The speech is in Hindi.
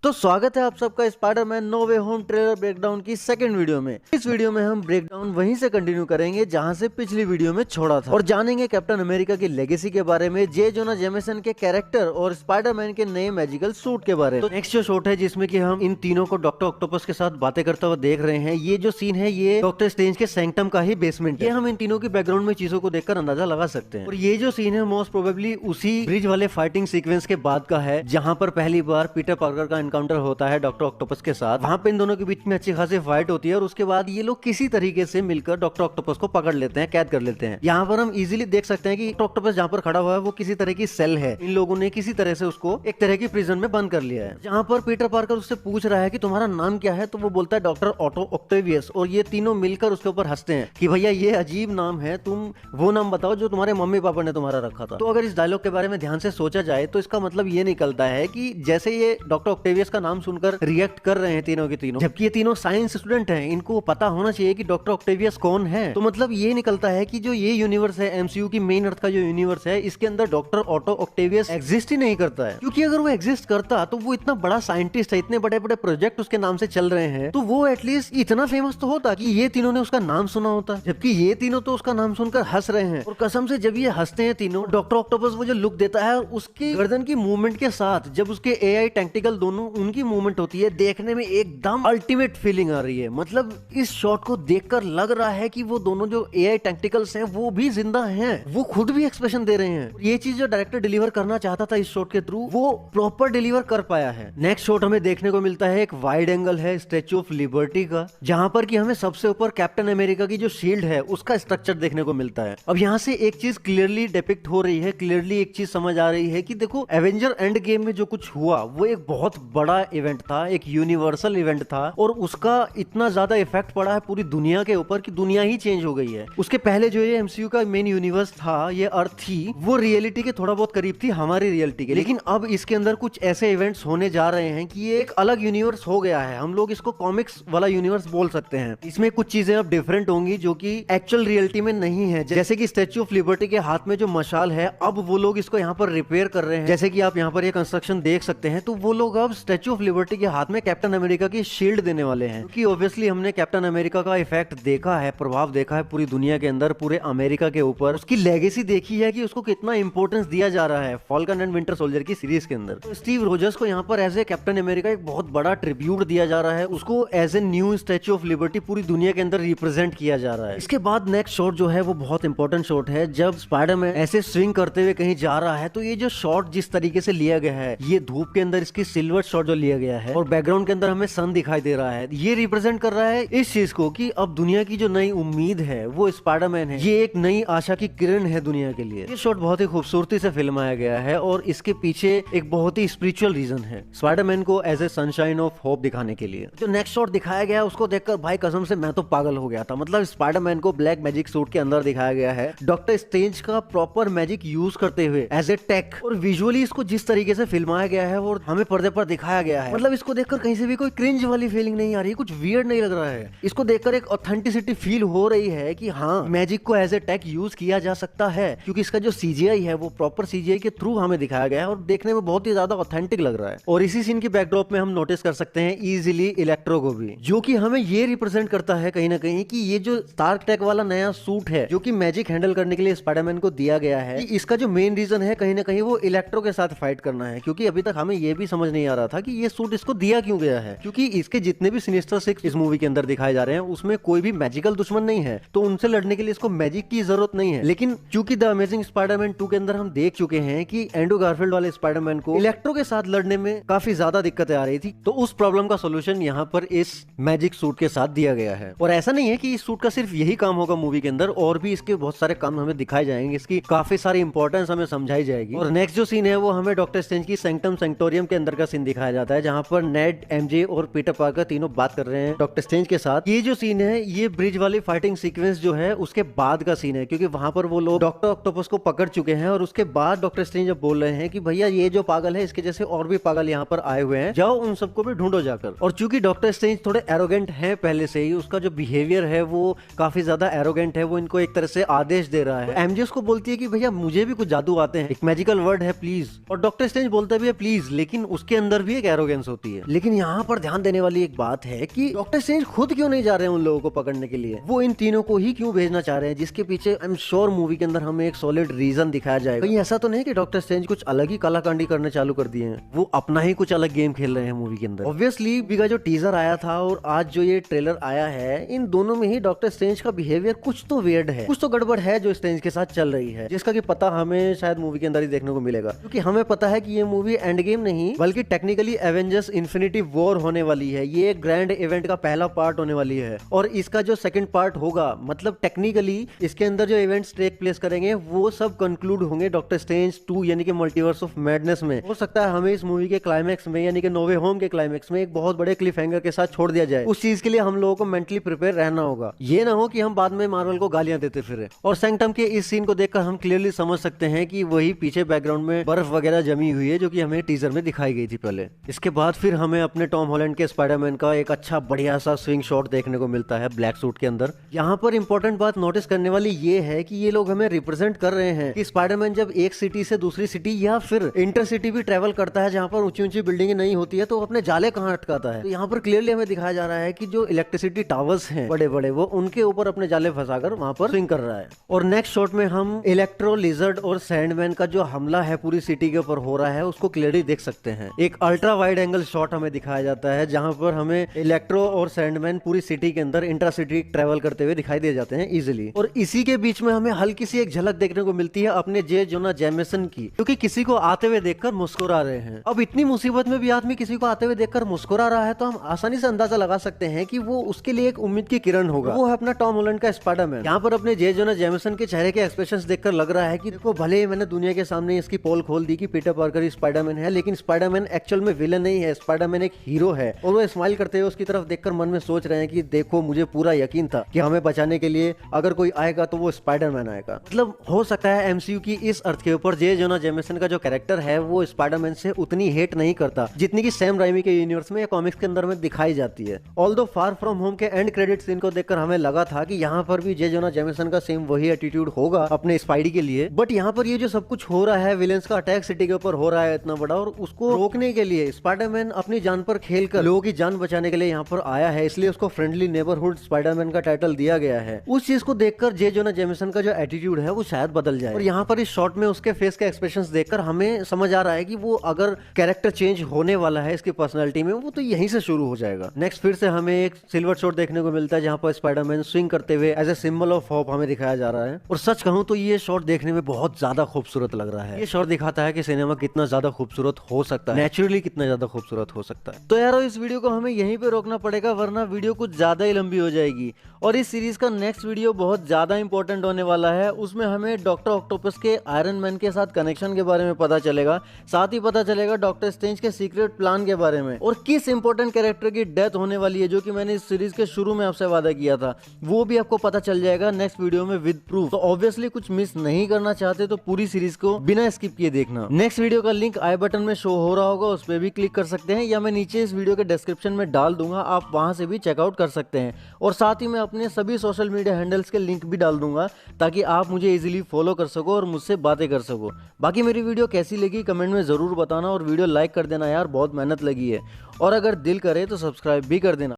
तो स्वागत है आप सबका स्पाइडरमैन नो वे होम ट्रेलर ब्रेकडाउन की सेकंड वीडियो में। इस वीडियो में हम ब्रेकडाउन वहीं से कंटिन्यू करेंगे जहां से पिछली वीडियो में छोड़ा था और जानेंगे कैप्टन अमेरिका की लेगेसी के बारे में, जे जोना जेमेसन के कैरेक्टर और स्पाइडरमैन के नए मैजिकल सूट के बारे में। तो नेक्स्ट जो शॉट है जिसमें कि हम इन तीनों को डॉक्टर ऑक्टोपस के साथ बातें करते हुए देख रहे हैं, ये जो सीन है ये डॉक्टर स्ट्रेंज के सैंक्टम का ही बेसमेंट है। ये हम इन तीनों की बैकग्राउंड में चीजों को देखकर अंदाजा लगा सकते हैं। और ये जो सीन है मोस्ट प्रोबेबली उसी ब्रिज वाले फाइटिंग सीक्वेंस के बाद का है जहां पर पहली बार पीटर पार्कर का एनकाउंटर होता है डॉक्टर ऑक्टोपस के साथ। वहां पे इन दोनों के बीच में अच्छी खासी फाइट होती है और उसके बाद ये लोग किसी तरीके से मिलकर डॉक्टर ऑक्टोपस को पकड़ लेते हैं, कैद कर लेते हैं। यहाँ पर हम इजीली देख सकते हैं कि डॉक्टर ऑक्टोपस जहाँ पर खड़ा हुआ है वो किसी तरह की सेल है। इन लोगों ने किसी तरह से उसको एक तरह की प्रिजन में बंद कर लिया है। जहाँ पर पीटर पार्कर उससे पूछ रहा है कि तुम्हारा नाम क्या है, तो वो बोलता है डॉक्टर ऑटो ऑक्टेवियस। और ये तीनों मिलकर उसके ऊपर हंसते हैं कि भैया ये अजीब नाम है, तुम वो नाम बताओ जो तुम्हारे मम्मी पापा ने तुम्हारा रखा था। तो अगर इस डायलॉग के बारे में ध्यान से सोचा जाए तो इसका मतलब ये निकलता है कि जैसे ये डॉक्टर ऑक्टेवियस का नाम सुनकर रिएक्ट कर रहे हैं तीनों के तीनों, जबकि ये तीनों साइंस स्टूडेंट हैं, इनको पता होना चाहिए कि डॉक्टर ऑक्टेवियस कौन है। तो मतलब ये निकलता है कि जो ये यूनिवर्स है, एमसीयू की मेन अर्थ का जो यूनिवर्स है, इसके अंदर डॉक्टर ऑटो ऑक्टेवियस एग्जिस्ट ही नहीं करता है। क्योंकि अगर वो एग्जिस्ट करता तो वो इतना बड़ा साइंटिस्ट है, इतने बड़े बड़े प्रोजेक्ट उसके नाम से चल रहे हैं, तो वो एटलीस्ट इतना फेमस तो होता कि ये तीनों ने उसका नाम सुना होता। जबकि ये तीनों तो उसका नाम सुनकर हंस रहे हैं। और कसम से जब ये हंसते हैं तीनों, डॉक्टर ऑक्टोपस वो जो लुक देता है उसकी गर्दन की मूवमेंट के साथ, जब उसके एआई टेक्टिकल दोनों उनकी मूवमेंट होती है, देखने में एकदम अल्टीमेट फीलिंग आ रही है। मतलब इस शॉट को देखकर लग रहा है कि वो दोनों जो एआई टेक्टिकल्स हैं वो भी जिंदा हैं, वो खुद भी एक्सप्रेशन दे रहे हैं। ये चीज जो डायरेक्टर डिलीवर करना चाहता था इस शॉट के थ्रू, वो प्रॉपर डिलीवर कर पाया है। नेक्स्ट शॉट हमें देखने को मिलता है एक वाइड एंगल है स्टैच्यू ऑफ लिबर्टी का, जहां पर कि हमें सबसे ऊपर कैप्टन अमेरिका की जो शील्ड है उसका स्ट्रक्चर देखने को मिलता है। अब यहाँ से एक चीज क्लियरली डिपिक्ट हो रही है, क्लियरली एक चीज समझ आ रही है कि देखो एवेंजर एंड गेम में जो कुछ हुआ वो एक बहुत बड़ा इवेंट था, एक यूनिवर्सल इवेंट था और उसका इतना ज्यादा इफेक्ट पड़ा है पूरी दुनिया के ऊपर कि दुनिया ही चेंज हो गई है। उसके पहले जो ये एमसीयू का मेन यूनिवर्स था, ये अर्थ थी, वो रियलिटी के थोड़ा बहुत करीब थी हमारी रियलिटी के, लेकिन अब इसके अंदर कुछ ऐसे इवेंट्स होने जा रहे हैं कि ये एक अलग यूनिवर्स हो गया है। हम लोग इसको कॉमिक्स वाला यूनिवर्स बोल सकते हैं। इसमें कुछ चीजें अब डिफरेंट होंगी जो कि एक्चुअल रियलिटी में नहीं है, जैसे कि स्टैच्यू ऑफ लिबर्टी के हाथ में जो मशाल है, अब वो लोग इसको यहाँ पर रिपेयर कर रहे हैं। जैसे कि आप यहाँ पर ये कंस्ट्रक्शन देख सकते हैं, तो वो लोग अब स्टैच्यू ऑफ लिबर्टी के हाथ में कैप्टन अमेरिका की शील्ड देने वाले हैं। क्योंकि ऑब्वियसली हमने कैप्टन अमेरिका का इफेक्ट देखा है, प्रभाव देखा है पूरी दुनिया के अंदर, पूरे अमेरिका के ऊपर। उसकी लेगेसी देखी है कि उसको कितना इंपॉर्टेंस दिया जा रहा है फॉल्कन एंड विंटर सोल्जर की सीरीज के अंदर। तो स्टीव रोजर्स को यहाँ पर एज ए कैप्टन अमेरिका एक बहुत बड़ा ट्रिब्यूट दिया जा रहा है, उसको as a new Statue of Liberty पूरी दुनिया के अंदर रिप्रेजेंट किया जा रहा है। इसके बाद नेक्स्ट शॉट जो है वो बहुत इंपॉर्टेंट शॉट है, जब स्पाइडरमैन ऐसे स्विंग करते हुए कहीं जा रहा है, तो ये जो शॉट जिस तरीके से लिया गया है, ये धूप के अंदर इसकी सिल्वर शॉट जो लिया गया है और बैकग्राउंड के अंदर हमें सन दिखाई दे रहा है, ये रिप्रेजेंट कर रहा है इस चीज को कि अब दुनिया की जो नई उम्मीद है वो स्पाइडरमैन है। ये एक नई आशा की किरण है दुनिया के लिए। ये शॉट बहुत ही खूबसूरती से फिल्माया गया है और इसके पीछे एक बहुत ही स्पिरिचुअल रीजन है, स्पाइडरमैन को as a sunshine of hope दिखाने के लिए। जो नेक्स्ट शॉट दिखाया गया है उसको देखकर भाई कसम से मैं तो पागल हो गया था। मतलब स्पाइडरमैन को ब्लैक मैजिक सूट के अंदर दिखाया गया है, डॉक्टर स्ट्रेंज का प्रॉपर मैजिक यूज करते हुए एज ए टेक, और विजुअली इसको जिस तरीके से फिल्माया गया है और हमें पर्दे पर दिखाया गया है, मतलब इसको देखकर कहीं से भी कोई क्रिंज वाली फीलिंग नहीं आ रही, कुछ वियर्ड नहीं लग रहा है। इसको देखकर एक ऑथेंटिसिटी फील हो रही है कि हाँ, मैजिक को एज ए टेक यूज किया जा सकता है, क्योंकि इसका जो सीजीआई है वो प्रॉपर सीजीआई के थ्रू हमें दिखाया गया है और देखने में बहुत ही ज्यादा ऑथेंटिक लग रहा है। और इसी सीन की बैकड्रॉप में हम नोटिस कर सकते हैं इजीली इलेक्ट्रो को भी, जो कि हमें ये रिप्रेजेंट करता है कहीं ना कहीं कि ये जो स्टार्क टेक वाला नया सूट है जो कि मैजिक हैंडल करने के लिए स्पाइडरमैन को दिया गया है, इसका जो मेन रीजन है कहीं ना कहीं वो इलेक्ट्रो के साथ फाइट करना है। क्योंकि अभी तक हमें ये भी समझ नहीं आ रहा था कि ये सूट इसको दिया क्यों गया है, क्योंकि इसके जितने भी सिनिस्टर सिक्स इस मूवी के अंदर दिखाए जा रहे हैं उसमें कोई भी मैजिकल दुश्मन नहीं है, तो उनसे लड़ने के लिए इसको मैजिक की जरूरत नहीं है। लेकिन चूंकि द अमेजिंग स्पाइडरमैन 2 के अंदर हम देख चुके हैं कि एंड्रू गारफील्ड वाले स्पाइडरमैन को इलेक्ट्रो के साथ लड़ने में काफी ज्यादा दिक्कतें आ रही थी, तो उस प्रॉब्लम का सोल्यूशन यहाँ पर इस मैजिक सूट के साथ दिया गया है। और ऐसा नहीं है कि इस सूट का सिर्फ यही काम होगा मूवी के अंदर, और भी इसके बहुत सारे काम हमें दिखाए जाएंगे, इसकी काफी सारी इंपॉर्टेंस हमें समझाई जाएगी। और नेक्स्ट जो सीन है वो हमें डॉक्टर स्ट्रेंज की सैंक्टम सैंक्टोरियम के अंदर का सीन दिखाया जाता है, जहाँ पर नेड, एमजे और पीटर पार्कर तीनों बात कर रहे हैं डॉक्टर स्ट्रेंज के साथ। ये जो सीन है ये ब्रिज वाली फाइटिंग सीक्वेंस जो है उसके बाद का सीन है, क्योंकि वहां पर वो लोग डॉक्टर ऑक्टोपस को पकड़ चुके हैं और उसके बाद डॉक्टर स्ट्रेंज जब बोल रहे हैं कि भैया ये जो पागल है इसके जैसे और भी पागल यहाँ पर आए हुए हैं, जाओ उन सबको भी ढूंढो जाकर। और चूंकि डॉक्टर स्ट्रेंज थोड़े एरोगेंट है पहले से ही, उसका जो बिहेवियर है वो काफी ज्यादा एरोगेंट है, वो इनको एक तरह से आदेश दे रहा है। एमजे उसको बोलती है कि भैया मुझे भी कुछ जादू आते हैं, एक मैजिकल वर्ड है प्लीज, और डॉक्टर स्ट्रेंज बोलता भी है प्लीज, लेकिन उसके अंदर भी भी एक एरोगेंस होती है। लेकिन यहाँ पर ध्यान देने वाली एक बात है कि डॉक्टर स्ट्रेंज खुद क्यों नहीं जा रहे हैं उन लोगों को पकड़ने के लिए, वो इन तीनों को ही क्यों भेजना चाह रहे हैं, जिसके पीछे आई एम श्योर मूवी के अंदर हमें एक सॉलिड रीजन दिखाया जाएगा। कहीं ऐसा तो नहीं कि डॉक्टर स्ट्रेंज कुछ अलग ही कलाकांडी करने चालू कर दिए हैं, वो अपना ही कुछ अलग गेम खेल रहे हैं मूवी के अंदर। ऑब्वियसली बिगा जो टीजर आया था और आज जो ये ट्रेलर आया है, इन दोनों में ही डॉक्टर स्ट्रेंज का बिहेवियर कुछ तो वियर्ड है, कुछ तो गड़बड़ है जो स्ट्रेंज के साथ चल रही है, जिसका कि पता हमें शायद मूवी के अंदर ही देखने को मिलेगा। क्योंकि हमें पता है कि ये मूवी एंड गेम नहीं बल्कि टेक्निकली एवेंजर्स इन्फिनिटी वॉर होने वाली है। ये एक ग्रैंड इवेंट का पहला पार्ट होने वाली है और इसका जो सेकंड पार्ट होगा, मतलब टेक्निकली इसके अंदर जो इवेंट्स टेक प्लेस करेंगे वो सब कंक्लूड होंगे डॉक्टर स्ट्रेंज 2 यानी कि मल्टीवर्स ऑफ मैडनेस में। हो सकता है हमें इस मूवी के क्लाइमैक्स में यानी कि नो वे होम के क्लाइमैक्स में एक बहुत बड़े क्लिफ हैंगर के साथ छोड़ दिया जाए। उस चीज के लिए हम लोगों को मेंटली प्रिपेयर रहना होगा। ये ना हो कि हम बाद में मार्वल को गालियां देते फिरे। और सैंक्टम के इस सीन को देखकर हम क्लियरली समझ सकते हैं कि वही पीछे बैकग्राउंड में बर्फ वगैरह जमी हुई है जो कि हमें टीजर में दिखाई गई थी पहले। इसके बाद फिर हमें अपने टॉम हॉलैंड के स्पाइडरमैन का एक अच्छा बढ़िया सा स्विंग शॉट देखने को मिलता है ब्लैक सूट के अंदर। यहाँ पर इंपॉर्टेंट बात नोटिस करने वाली ये है कि ये लोग हमें रिप्रेजेंट कर रहे हैं कि स्पाइडरमैन जब एक सिटी से दूसरी सिटी या फिर इंटरसिटी भी ट्रेवल करता है जहाँ पर ऊंची ऊंची बिल्डिंग नहीं होती है तो अपने जाले कहाँ अटकाता है। तो यहाँ पर क्लियरली हमें दिखाया जा रहा है कि जो इलेक्ट्रिसिटी टावर्स हैं बड़े बड़े, वो उनके ऊपर अपने जाले फंसाकर वहां पर स्विंग कर रहा है। और नेक्स्ट शॉट में हम इलेक्ट्रो, लिजर्ड और सैंडमैन का जो हमला है पूरी सिटी के ऊपर हो रहा है उसको क्लियरली देख सकते हैं। एक अल्ट्रा वाइड एंगल शॉट हमें दिखाया जाता है जहां पर हमें इलेक्ट्रो और सैंडमैन पूरी सिटी के अंदर इंट्रासिटी ट्रेवल करते हुए दिखाई दे जाते हैं इजिली। और इसी के बीच में हमें हल्की सी एक झलक देखने को मिलती है अपने जे जोना जेमिसन की, क्योंकि किसी को आते हुए देखकर मुस्कुरा रहे हैं। अब इतनी मुसीबत में भी आदमी किसी को आते हुए देखकर मुस्कुरा रहा है तो हम आसानी से अंदाजा लगा सकते हैं कि वो उसके लिए एक उम्मीद की किरण होगा। वो है अपना टॉम हॉलैंड का स्पाइडरमैन। यहाँ पर अपने जे जोना जेमिसन के चेहरे के एक्सप्रेशंस देखकर लग रहा है कि देखो भले ही मैंने दुनिया के सामने इसकी पोल खोल दी कि पीटर पार्कर ही स्पाइडरमैन है, लेकिन स्पाइडरमैन एक्चुअल में विलन नहीं है, स्पाइडरमैन एक हीरो है। और वो स्माइल करते हुए उसकी तरफ देखकर मन में सोच रहे हैं कि देखो मुझे पूरा यकीन था कि हमें बचाने के लिए अगर कोई आएगा तो वो स्पाइडरमैन आएगा। मतलब हो सकता है एमसीयू की इस अर्थ के ऊपर जे जोना जेमिसन का जो कैरेक्टर है वो स्पाइडरमैन से उतनी हेट नहीं करता जितनी की सैम राइमी के यूनिवर्स में या कॉमिक्स के अंदर में दिखाई जाती है। ऑल्दो फार फ्रॉम होम के एंड क्रेडिट सीन को देखकर हमें लगा था कि यहाँ पर भी जे जोना जेमिसन का सेम वही एटीट्यूड होगा अपने स्पाइडी के लिए। बट यहाँ पर ये जो सब कुछ हो रहा है, विलेंस का अटैक सिटी के ऊपर हो रहा है इतना बड़ा, और उसको रोकने के लिए स्पाइडरमैन अपनी जान पर खेलकर लोगों की जान बचाने के लिए यहाँ पर आया है, इसलिए उसको फ्रेंडली नेबरहुड स्पाइडरमैन का टाइटल दिया गया है। उस चीज को देखकर जे जोना जेमिसन का जो एटीट्यूड है वो शायद बदल जाए। और यहाँ पर इस शॉट में उसके फेस के एक्सप्रेशंस देखकर हमें समझ आ रहा है कि वो अगर कैरेक्टर चेंज होने वाला है इसकी पर्सनालिटी में, वो तो यहीं से शुरू हो जाएगा। नेक्स्ट फिर से हमें एक सिल्वर शॉट देखने को मिलता है जहाँ पर स्पाइडरमैन स्विंग करते हुए as a symbol of hope हमें दिखाया जा रहा है। और सच कहूं तो ये शॉट देखने में बहुत ज्यादा खूबसूरत लग रहा है। ये शॉट दिखाता है कि सिनेमा कितना ज्यादा खूबसूरत हो सकता है, नेचुरली कितना ज्यादा खूबसूरत हो सकता है। तो यारो इस वीडियो को हमें यहीं पे रोकना पड़ेगा वरना वीडियो कुछ ज्यादा ही लंबी हो जाएगी। और इस सीरीज का नेक्स्ट वीडियो बहुत ज्यादा इंपॉर्टेंट होने वाला है। उसमें हमें डॉक्टर ऑक्टोपस के आयरन मैन के साथ कनेक्शन के बारे में पता चलेगा, साथ ही पता चलेगा डॉक्टर स्ट्रेंज के सीक्रेट प्लान के बारे में, और किस इंपॉर्टेंट कैरेक्टर की डेथ होने वाली है जो कि मैंने इस सीरीज के शुरू में आपसे वादा किया था, वो भी आपको पता चल जाएगा नेक्स्ट वीडियो में विद प्रूफ। तो ऑब्वियसली कुछ मिस नहीं करना चाहते तो पूरी सीरीज को बिना स्किप किए देखना। नेक्स्ट वीडियो का लिंक आई बटन में शो हो रहा होगा, उस पर भी क्लिक कर सकते हैं, या मैं नीचे इस वीडियो के डिस्क्रिप्शन में डाल दूंगा, आप वहां से भी चेकआउट कर सकते हैं। और साथ ही मैं अपने सभी सोशल मीडिया हैंडल्स के लिंक भी डाल दूंगा ताकि आप मुझे इजीली फॉलो कर सको और मुझसे बातें कर सको। बाकी मेरी वीडियो कैसी लगी कमेंट में जरूर बताना, और वीडियो लाइक कर देना यार, बहुत मेहनत लगी है। और अगर दिल करे तो सब्सक्राइब भी कर देना।